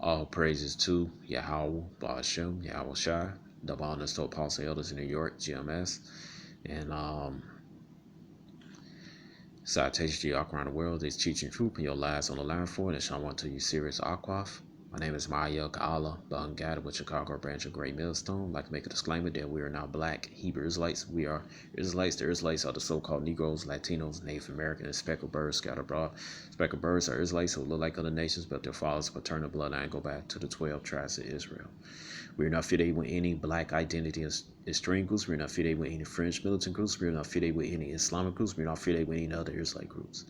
All praises to Yahweh, Ba'ashem, Yahweh Shai, the Bonus to Apostle Elders in New York, GMS, and citation to you all around the world. Is teaching truth in your lives on the line for it. And I want to you serious Aquaf. My name is Maya Ka'ala, Bungada with Chicago branch of Great Millstone. I'd like to make a disclaimer that we are not black Hebrew Israelites. We are Israelites. The Israelites are the so-called Negroes, Latinos, Native American, and speckled birds scattered abroad. Speckled birds are Israelites who look like other nations, but their fathers' paternal bloodline go back to the 12 tribes of Israel. We are not affiliated with any black identity extreme groups. We're not affiliated with any French militant groups. We're not affiliated with any Islamic groups. We're not affiliated with any other Israelite groups.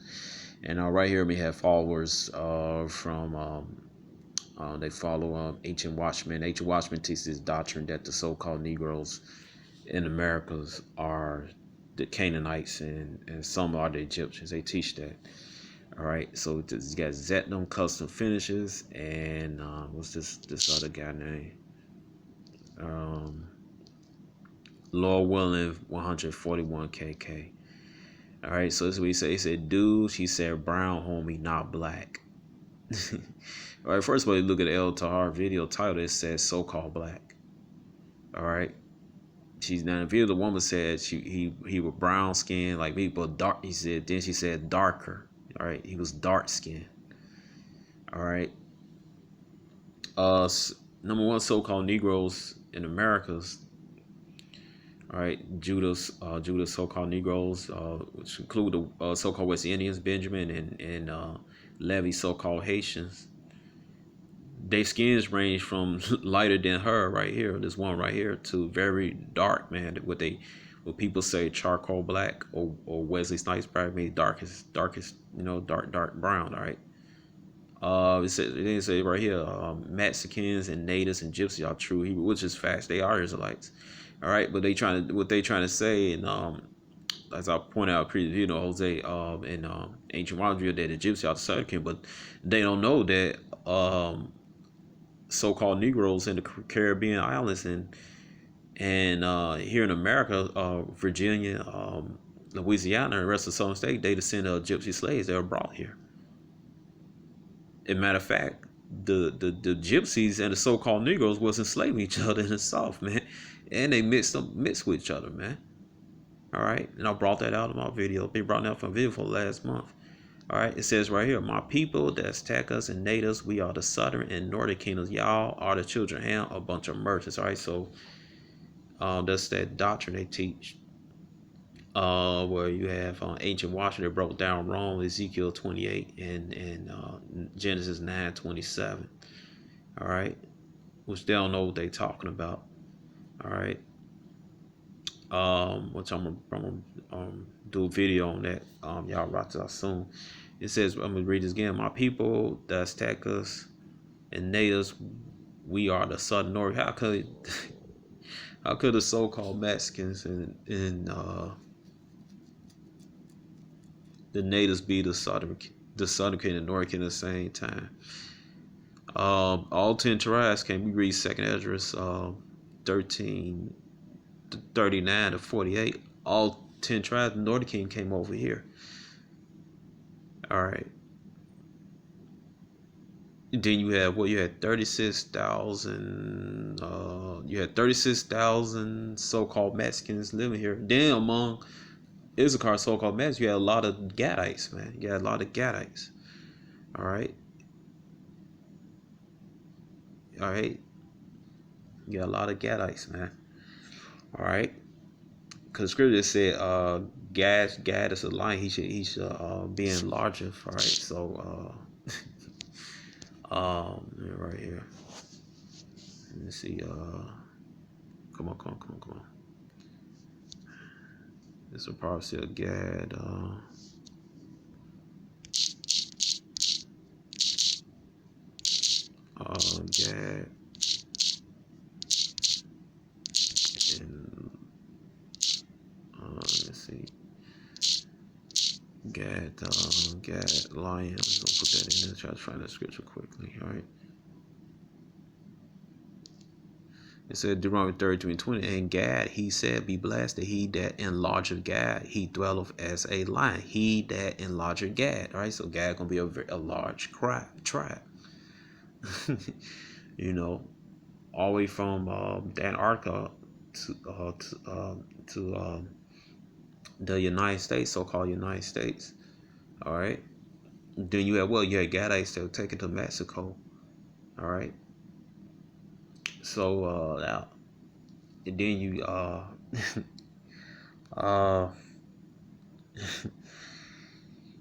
And right here we have followers from they follow Ancient Watchmen. Ancient Watchmen teaches this doctrine that the so-called Negroes in Americas are the Canaanites and some are the Egyptians. They teach that. All right, so you got Zetnam Custom Finishes and what's this other guy name? Lord willing, 141 KK. All right, so this is what he said. He said, dude, he said, brown homie, not black. All right, first of all, you look at the El Tahar video title, it says so-called black. All right. She's now, the video, the woman said he was brown skinned like me, but dark. He said, then she said darker. All right, he was dark skinned. All right. Number one, so-called Negroes in Americas. All right, Judah's so-called Negroes, which include the so-called West Indians, Benjamin and Levi's so-called Haitians. Their skins range from lighter than her right here, this one right here, to very dark, man. What people say charcoal black or Wesley Snipes probably means darkest, dark brown. All right. It didn't say right here, Mexicans and natives and gypsies are true Hebrew, which is facts. They are Israelites. All right, but what they trying to say, and as I pointed out previously, Jose in Ancient Watchmen, that the gypsy are the Southern, but they don't know that so-called Negroes in the Caribbean islands and here in America, Virginia, Louisiana, and the rest of the Southern state, they descend of gypsy slaves that were brought here. As a matter of fact, the gypsies and the so-called Negroes was enslaving each other in the South, man, and they mixed with each other, man. All right, and I brought that out in my video. They brought that out from video for last month. All right, it says right here, my people that attack us and natives, we are the southern and northern kingdoms. Y'all are the children and a bunch of merchants. All right, so that's that doctrine they teach. Where you have Ancient Watchmen that broke down Rome, Ezekiel 28 and Genesis 9:27. All right, which they don't know what they're talking about. All right, which I'm gonna do a video on that. Y'all watch out soon. It says, I'm gonna read this again. My people that attack us and natives, we are the southern north. How could the so-called Mexicans and the natives be the southern king and the northern king at the same time? All 10 tribes came. We read 2nd Esdras 13:39 to 48. All 10 tribes, the northern king came over here. All right. Then you had 36,000. You had 36,000 so-called Mexicans living here. Then among Issachar so-called Mexicans, you had a lot of Gadites, man. You had a lot of Gadites. All right. All right. You got a lot of Gadites, man. All right. Because scripture said, Gad is a lion. He should be enlarged. All right. So, right here. Let me see. Come on. This is a prophecy of Gad. Gad. And let's see. Gad lion. I'm gonna put that in there. Try to find that scripture quickly. All right. It said Deuteronomy 33:20, and Gad, he said, be blessed that he that enlargeth Gad, he dwelleth as a lion. He that enlargeth Gad. All right, so Gad gonna be a large tribe. you know, all the way from Antarctica to the United States, so-called United States. All right. Then you had Gadates that were taken to Mexico. All right. So and then you uh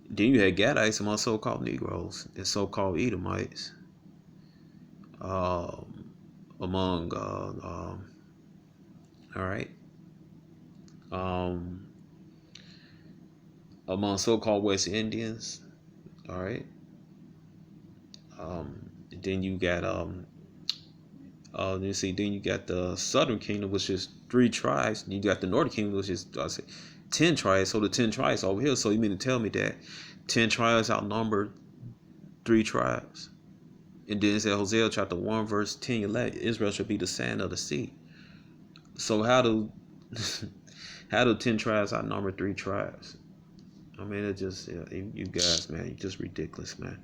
then you had Gadites among so-called Negroes and so-called Edomites um, among all right um, among so-called West Indians. All right. Then you got you see, then you got the Southern Kingdom, which is 3 tribes. And you got the Northern Kingdom, which is 10 tribes. So the 10 tribes over here. So you mean to tell me that 10 tribes outnumber 3 tribes? And then it said Hosea chapter 1 verse 10, 11, Israel should be the sand of the sea. So how do how do 10 tribes outnumber 3 tribes? I mean, it just you guys, man, you just ridiculous, man.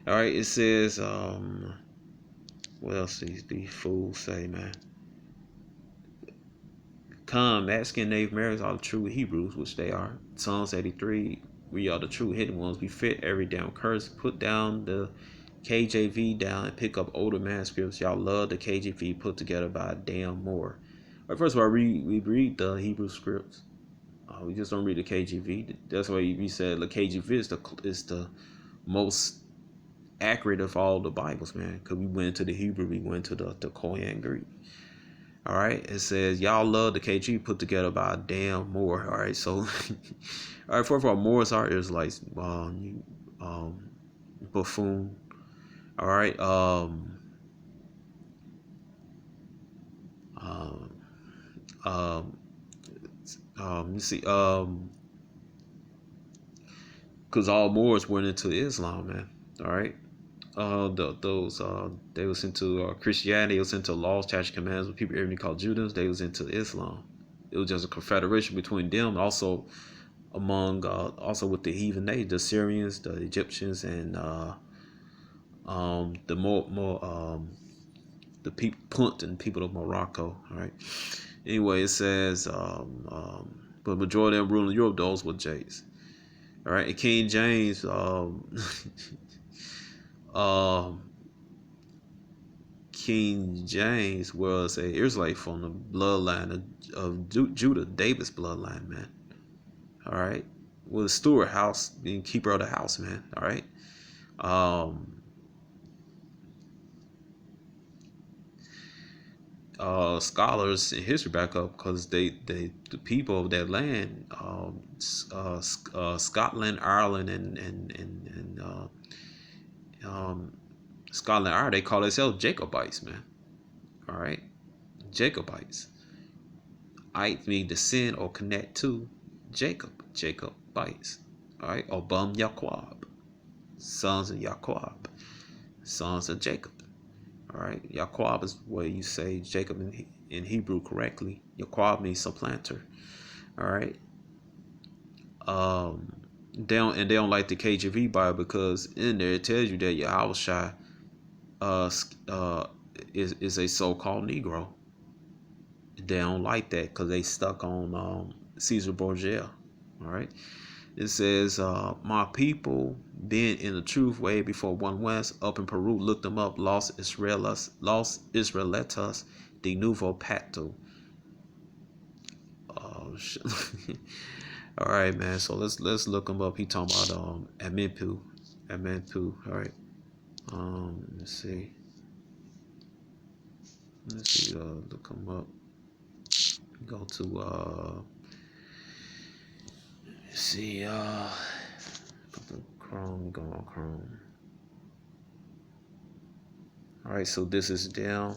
All right, it says what else these fools say, man? Come, Mexican Native Americans are the true Hebrews, which they are. Psalms 83, we are the true hidden ones. We fit every damn curse. Put down the KJV down and pick up older manuscripts. Y'all love the KJV put together by a damn Moore. Right, first of all, we read the Hebrew scripts. We just don't read the KJV. That's why we said the KJV is the most accurate of all the Bibles, man. Because we went to the Hebrew, we went to the Koine Greek. All right, it says y'all love the KG put together by a damn Moore. All right, so all right, first of all, Moore's art is like buffoon. All right, um, you see, because all Moors went into Islam, man. All right, those they was into Christianity, they was into laws, statutes, commands. What people everybody called Judas, they was into Islam. It was just a confederation between them, also among also with the heathen nation, the Syrians, the Egyptians, and the more the Punt and people of Morocco. All right. Anyway, it says, but majority of them ruling Europe, those were Jays. All right, and King James, um, King James was a Israelite from the bloodline of Judah, David's bloodline, man. All right, with a steward house, being keeper of the house, man. All right. Scholars in history back up because the people of that land, Scotland, Ireland, and Scotland, Ireland, they call themselves Jacobites, man. All right, Jacobites. I mean descend or connect to Jacobites. All right, or Bum Yaqub, sons of Yaqub, sons of Jacob. All right, Yaqub is where you say Jacob in Hebrew correctly. Yaqub means supplanter. All right. They don't like the KJV Bible because in there it tells you that Yahushua is a so-called Negro. They don't like that because they stuck on Caesar Borgia. All right. It says, my people being in the truth way before one west up in Peru, looked them up, lost Israelitas, de novo pacto. Oh shit. All right, man. So let's look them up. He talking about Amenpu. All right. Let's see. Look them up. Go to let's see, put the Chrome, go on Chrome. All right, so this is down.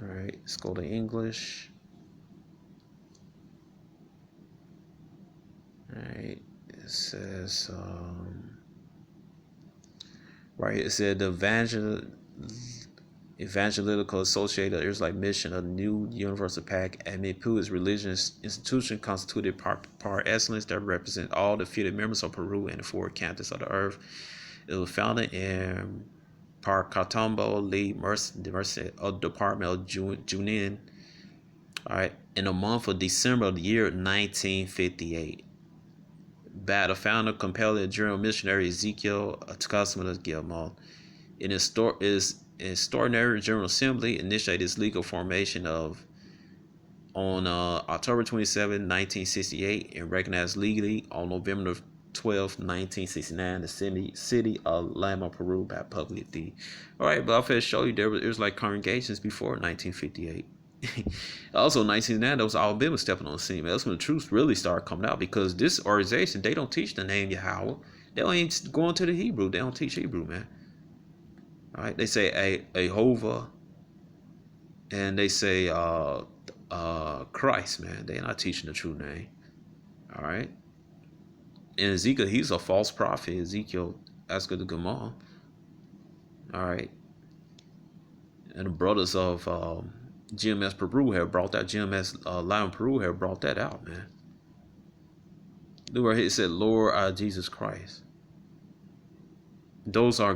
All right, let's go to English. All right, it says, right, it said the Evangelical Associated Israelite Mission, a new universal pack, and Mipu is religious institution constituted par excellence that represent all the fitted members of Peru and the 4 cantons of the earth. It was founded in Katombo Lee Mercy of Department of Junin. All right, in the month of December of the year 1958, by the founder, compelled General Missionary Ezekiel Cosmos Gilmore, in his extraordinary General Assembly, initiated its legal formation on October 27, 1968, and recognized legally on November 12, 1969, the city of Lima, Peru, by public deed. All right, but I'll first show you there was like congregations before 1958. Also, 1999, there was Alabama stepping on the scene. That's when the truth really started coming out, because this organization, they don't teach the name Yahweh. They don't even go into the Hebrew. They don't teach Hebrew, man. All right, they say Jehovah, and they say Christ, man. They're not teaching the true name. All right. And Ezekiel, he's a false prophet. Ezekiel, ask the Gemara. All right. And the brothers of GMS Peru have brought that. GMS Lion Peru have brought that out, man. Look right here. It said, Lord our Jesus Christ. Those are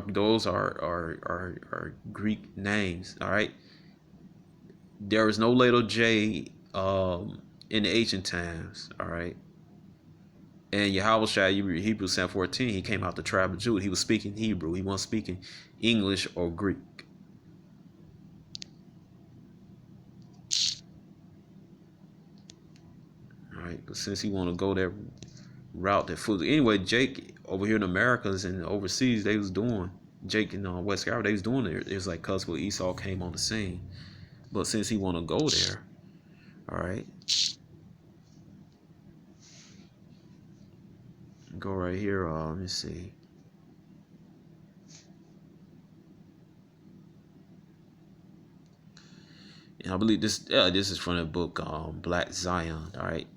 Greek names. All right. There is no little J in the ancient times. All right. And Yahweh Shai, Hebrews 7:14, he came out the tribe of Judah. He was speaking Hebrew. He wasn't speaking English or Greek. All right, but since he want to go that route, that food. Anyway, Jake over here in Americas and overseas, they was doing, Jake in West Africa, they was doing it. It was like cause when Esau came on the scene. But since he want to go there, all right. Go right here. Let me see. And I believe this. This is from the book Black Zion. All right.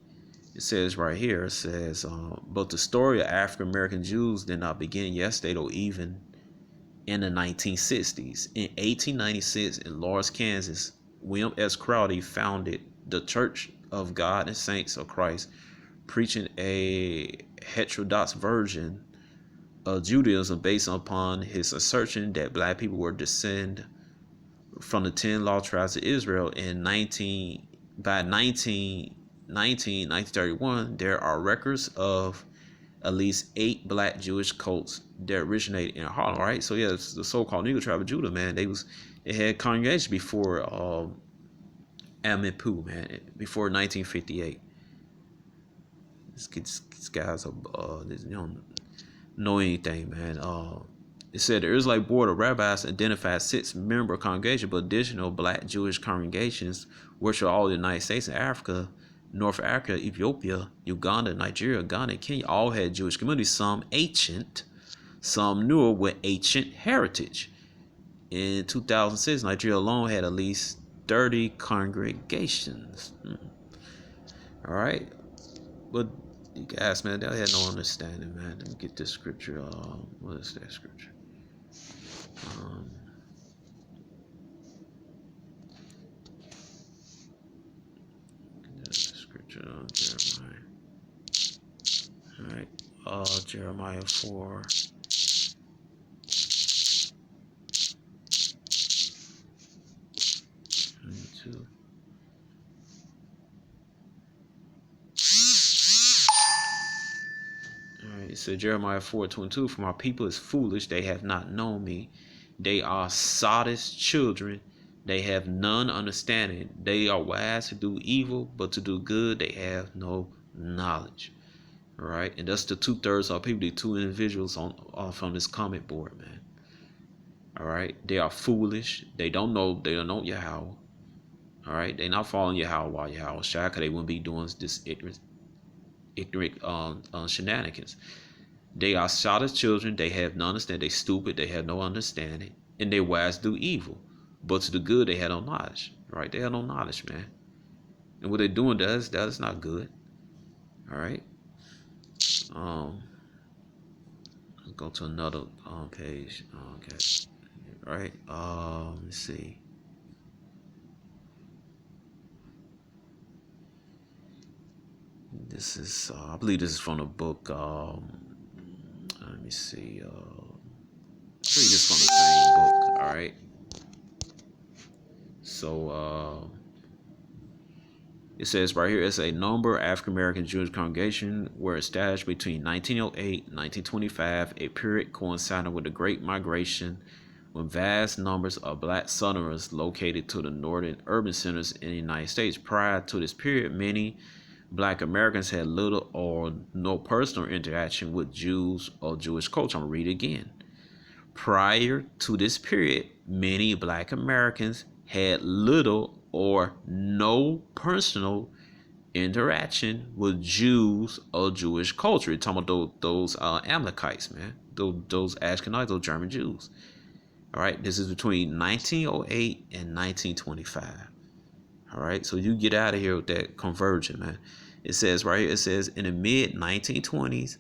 It says right here. It says, but the story of African American Jews did not begin yesterday or even in the 1960s. In 1896, in Lawrence, Kansas, William S. Crowdy founded the Church of God and Saints of Christ, preaching a heterodox version of Judaism based upon his assertion that black people were descended from the 10 law tribes of Israel. By 1931, there are records of at least 8 black Jewish cults that originated in Harlem. Right, so yeah, it's the so-called Negro tribe of Judah, man. They had congregations before Amipu, man, before 1958. These guys are don't know anything, man. It said the Israelite Board of Rabbis identified 6-member congregations, but additional black Jewish congregations, which are all the United States and Africa, North Africa, Ethiopia, Uganda, Nigeria, Ghana, and Kenya, all had Jewish communities, some ancient, some newer with ancient heritage. In 2006, Nigeria alone had at least 30 congregations. All right. But you guys, man, they had no understanding, man. Let me get this scripture. What is that scripture? Scripture on Jeremiah. All right. Jeremiah 4. It said Jeremiah 4:22, for my people is foolish, they have not known me. They are sottish children, they have none understanding. They are wise to do evil, but to do good they have no knowledge. All right, and that's the 2/3 of people, the 2 individuals on this comment board, man. All right, they are foolish. They don't know Yahweh. All right, they're not following Yahweh while Yahweh Shai, because they wouldn't be doing this ignorant shenanigans. They are sottish children. They have no understanding. They stupid. They have no understanding. And they wise do evil. But to the good, they have no knowledge. Right? They have no knowledge, man. And what they're doing that is not good. All right. Let's go to another page. Okay. All right. Let's see. This is, I believe this is from the book. Let me see. I believe this is from the same book. All right. So it says right here, it's a number of African American Jewish congregations were established between 1908 and 1925, a period coinciding with the Great Migration, when vast numbers of black Southerners located to the northern urban centers in the United States. Prior to this period, many black Americans had little or no personal interaction with Jews or Jewish culture. I'm going to read it again. Prior to this period, many black Americans had little or no personal interaction with Jews or Jewish culture. You're talking about those Amalekites, man. Those Ashkenazi, those German Jews. All right, this is between 1908 and 1925. All right, so you get out of here with that conversion, man. It says right here, it says in the mid 1920s,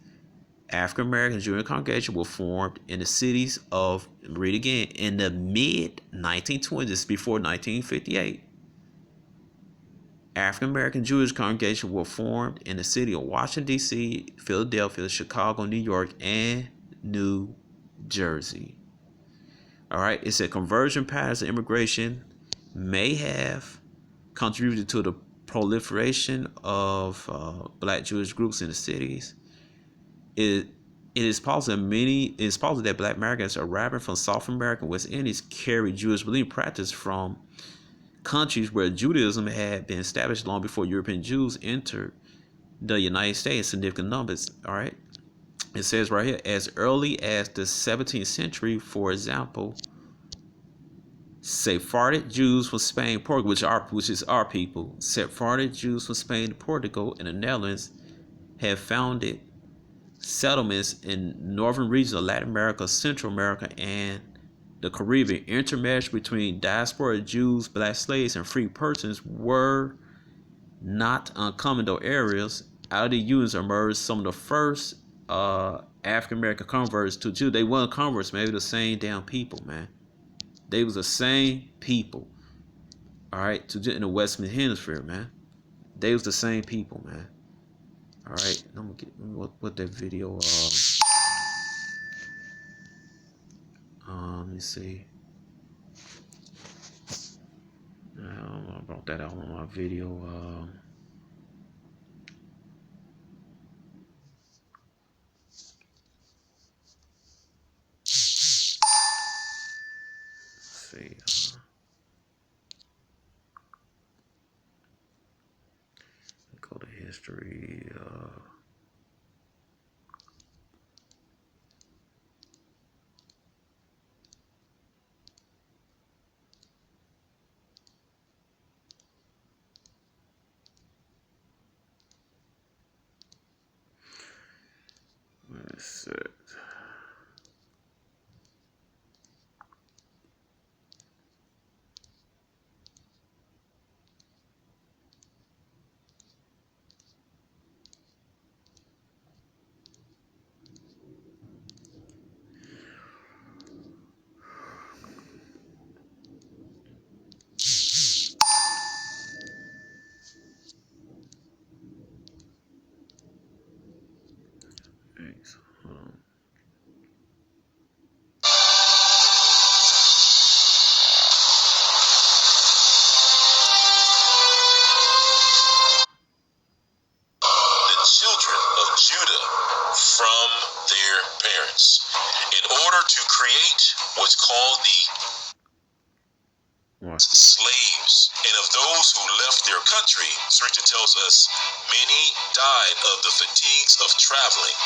African American Jewish congregations were formed in the cities of, read again, in the mid 1920s, before 1958. African American Jewish congregations were formed in the city of Washington, D.C., Philadelphia, Chicago, New York, and New Jersey. All right, it said conversion patterns of immigration may have contributed to the proliferation of black Jewish groups in the cities. It is possible that black Americans arriving from South America and West Indies carried Jewish belief practice from countries where Judaism had been established long before European Jews entered the United States in significant numbers. All right, it says right here, as early as the 17th century, for example, Sephardic Jews from Spain, Portugal, which is our people, Sephardic Jews from Spain, Portugal, and the Netherlands have founded settlements in northern regions of Latin America, Central America, and the Caribbean. Intermarriage between diaspora Jews, black slaves, and free persons were not uncommon, though areas. Out of the unions emerged some of the first African American converts to Jews. They weren't converts, man. They were the same damn people, man. They was the same people. All right, in the Western Hemisphere, man. They was the same people, man. All right, I'm gonna get what that video. Let me see. I brought that out on my video. Let's see. Go to history. Where is it? Thanks. Hold on. Children of Judah from their parents in order to create what's called the slaves. And of those who left their country, Scripture tells us many died of the fatigues of traveling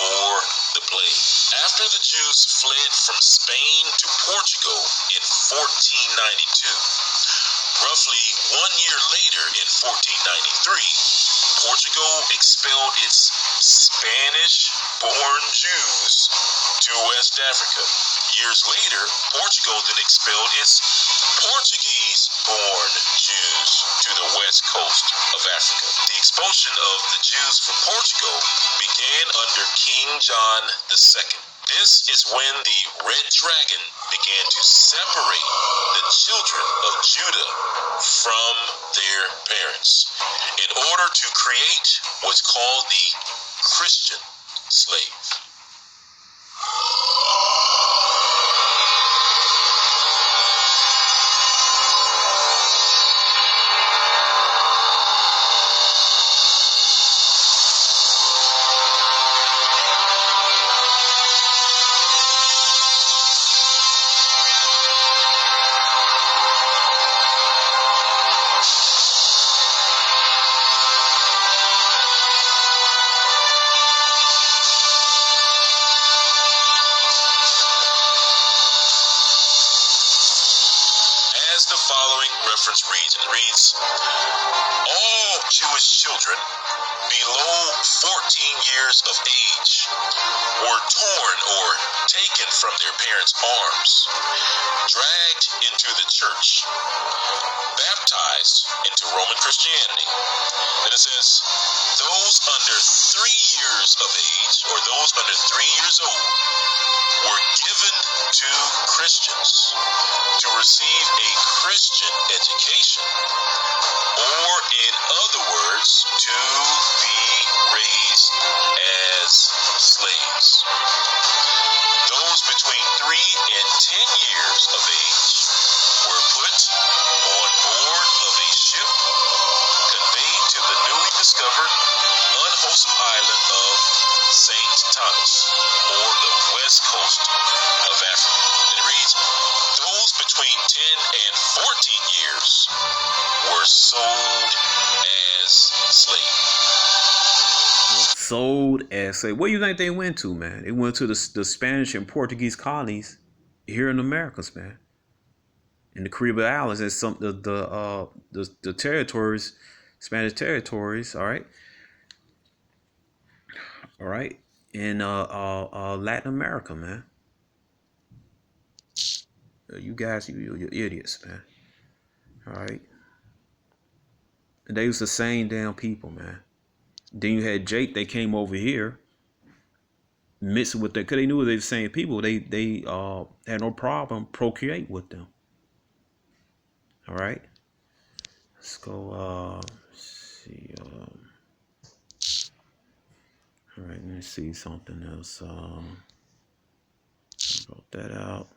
or the plague. After the Jews fled from Spain to Portugal in 1492, roughly 1 year later in 1493, Portugal expelled its Spanish-born Jews to West Africa. Years later, Portugal then expelled its Portuguese-born Jews to the west coast of Africa. The expulsion of the Jews from Portugal began under King John II. This is when the Red Dragon began to separate the children of Judah from their parents in order to create what's called the Christian slave. as the following reference reads, and it reads, all Jewish children below 14 years of age were torn or taken from their parents' arms, dragged into the church, baptized into Roman Christianity. Then it says, those under 3 years of age, or those under 3 years old, were given to Christians to receive a Christian education, or in other words, to be raised as slaves. Those between 3 and 10 years of age were put on board of a ship, conveyed to the newly discovered unwholesome island of St. Thomas, or the west coast of Africa. And it reads, those between 10 and 14 years were sold as slaves. Sold as slaves. Where do you think they went to, man? They went to the Spanish and Portuguese colonies here in the Americas, man. In the Caribbean Islands and some the territories, Spanish territories, all right, in Latin America, man. You guys, you're idiots, man. All right, and they was the same damn people, man. Then you had Jake. They came over here, mixing with them, cause they knew they were the same people. They had no problem procreate with them. All right, let's go. See. All right, let me see something else. I wrote that out.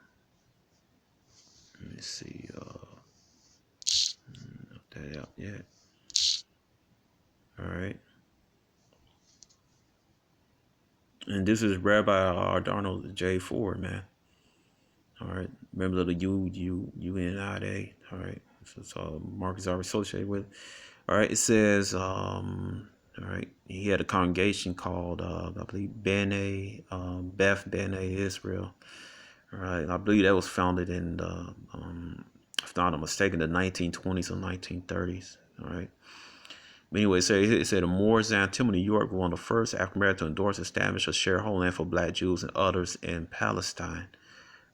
Let me see. Wrote that out yet? All right. And this is Rabbi Donald J. Ford, man. All right. Remember the UNIA. All right. So Marcus already associated with. All right. It says, all right. He had a congregation called, I believe, Beth Bene Israel. All right. I believe that was founded in the, if not I'm mistaken, the 1920s or 1930s. All right. But anyway, it said the Moors in New York were one of the first African Americans to endorse and establish a shared homeland for Black Jews and others in Palestine.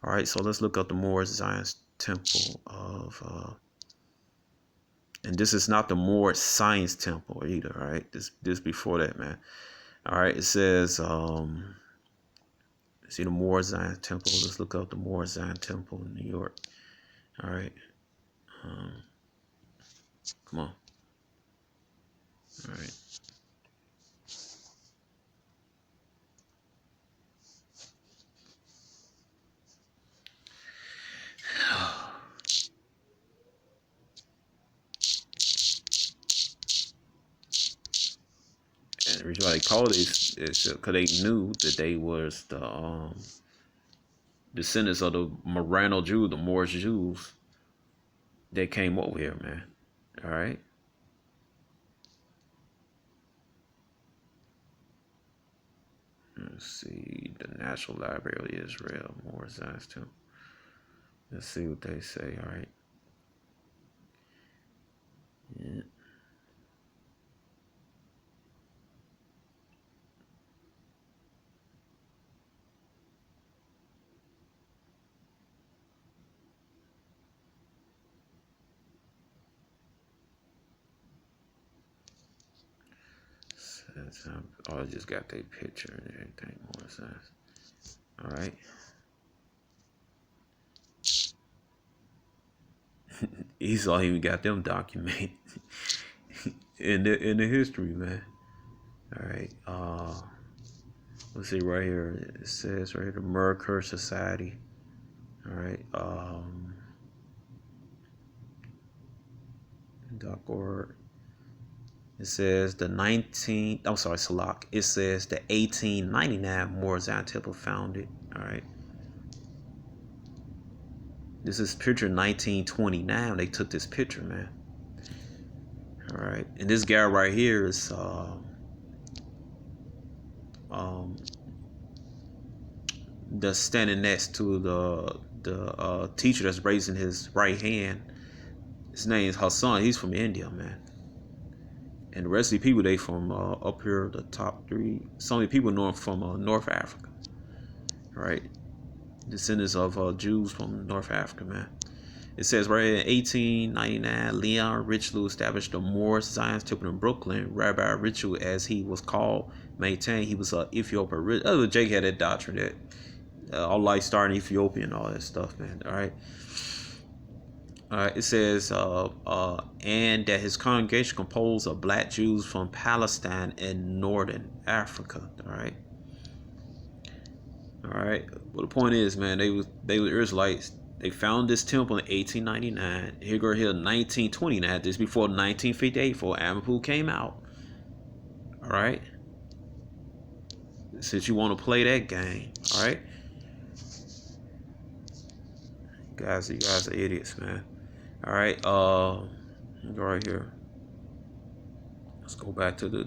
All right, so let's look up the Moors Zion's Temple of, and this is not the Moors Science Temple either. All right, this before that, man. All right, it says, see the Moors Zion Temple. Let's look up the Moors Zion Temple in New York. All right, come on. All right. And the reason why they called it is because they knew that they was the descendants of the Marrano Jews, the Moorish Jews that came over here, man. All right. Let's see, the National Library of Israel, Moorish Science Temple. Let's see what they say. All right. Yeah. Oh, I just got their picture and everything. More sense. All right. Esau even got them documented in the history, man. All right. Let's see right here. It says right here the Merkur Society. All right. .org. It says the 19th. I'm sorry, Salak. It says the 1899 Moor Zion Temple founded. All right. This is picture 1929. They took this picture, man. All right, and this guy right here is the standing next to the teacher that's raising his right hand. His name is Hassan. He's from India, man. And the rest of the people, they from up here, the top three. Some of the people know from North Africa, right? Descendants of Jews from North Africa, man. It says right in 1899, Leon Richelieu established the Moorish Zionist Temple in Brooklyn. Rabbi Richelieu, as he was called, maintained he was Ethiopian. Jake had that doctrine that all life started in Ethiopia and all that stuff, man. All right. It says, and that his congregation composed of black Jews from Palestine and northern Africa. All right. Well, the point is, man, they were Israelites. They found this temple in 1899. Here go here, 1929. This before 1958, before Amapu came out. All right. Since you want to play that game, all right. You guys are idiots, man. All right. Go right here. Let's go back to the